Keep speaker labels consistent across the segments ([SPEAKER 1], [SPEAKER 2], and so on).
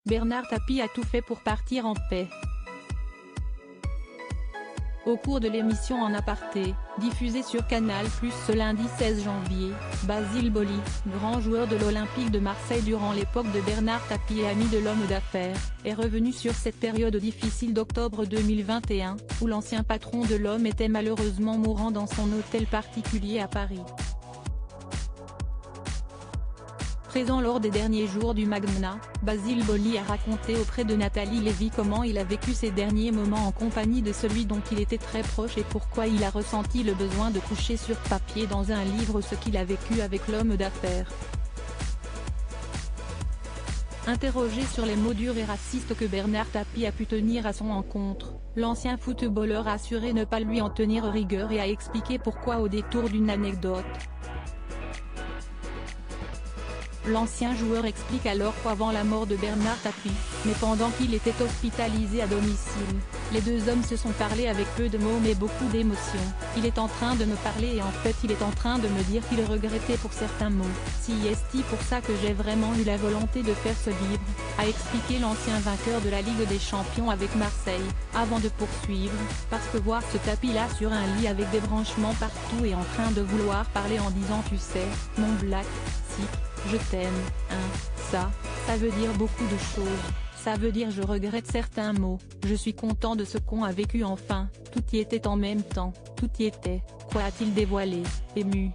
[SPEAKER 1] Bernard Tapie a tout fait pour partir en paix. Au cours de l'émission En aparté, diffusée sur Canal+ ce lundi 16 janvier, Basile Boli, grand joueur de l'Olympique de Marseille durant l'époque de Bernard Tapie et ami de l'homme d'affaires, est revenu sur cette période difficile d'octobre 2021, où l'ancien patron de l'homme était malheureusement mourant dans son hôtel particulier à Paris. Présent lors des derniers jours du Magna, Basile Boli a raconté auprès de Nathalie Lévy comment il a vécu ces derniers moments en compagnie de celui dont il était très proche et pourquoi il a ressenti le besoin de coucher sur papier dans un livre ce qu'il a vécu avec l'homme d'affaires. Interrogé sur les mots durs et racistes que Bernard Tapie a pu tenir à son encontre, l'ancien footballeur a assuré ne pas lui en tenir rigueur et a expliqué pourquoi au détour d'une anecdote. L'ancien joueur explique alors qu'avant la mort de Bernard Tapie, mais pendant qu'il était hospitalisé à domicile, les deux hommes se sont parlé avec peu de mots mais beaucoup d'émotions. Il est en train de me parler et en fait il est en train de me dire qu'il regrettait pour certains mots. C'est pour ça que j'ai vraiment eu la volonté de faire ce livre, a expliqué l'ancien vainqueur de la Ligue des Champions avec Marseille, avant de poursuivre, parce que voir ce tapis là sur un lit avec des branchements partout et en train de vouloir parler en disant tu sais, mon black, si. Je t'aime, ça veut dire beaucoup de choses, ça veut dire je regrette certains mots, je suis content de ce qu'on a vécu enfin, tout y était en même temps, tout y était, quoi a-t-il dévoilé, ému.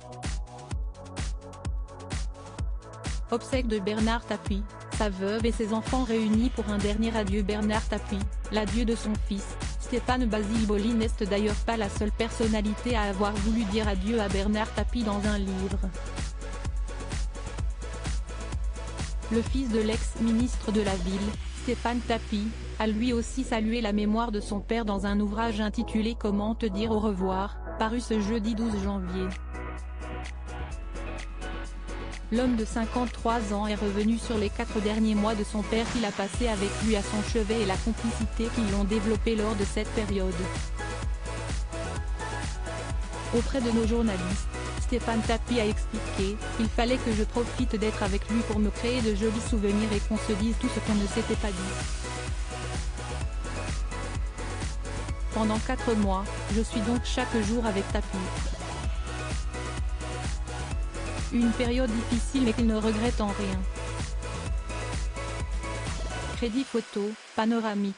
[SPEAKER 1] Obsèques de Bernard Tapie, sa veuve et ses enfants réunis pour un dernier adieu. Bernard Tapie, l'adieu de son fils, Stéphane. Basile Boli n'est d'ailleurs pas la seule personnalité à avoir voulu dire adieu à Bernard Tapie dans un livre. Le fils de l'ex-ministre de la Ville, Stéphane Tapie, a lui aussi salué la mémoire de son père dans un ouvrage intitulé Comment te dire au revoir, paru ce jeudi 12 janvier. L'homme de 53 ans est revenu sur les 4 derniers mois de son père qu'il a passé avec lui à son chevet et la complicité qu'ils ont développée lors de cette période. Auprès de nos journalistes, Stéphane Tapie a expliqué « Il fallait que je profite d'être avec lui pour me créer de jolis souvenirs et qu'on se dise tout ce qu'on ne s'était pas dit. Pendant 4 mois, je suis donc chaque jour avec Tapie. Une période difficile mais qu'il ne regrette en rien. » Crédit photo, panoramique.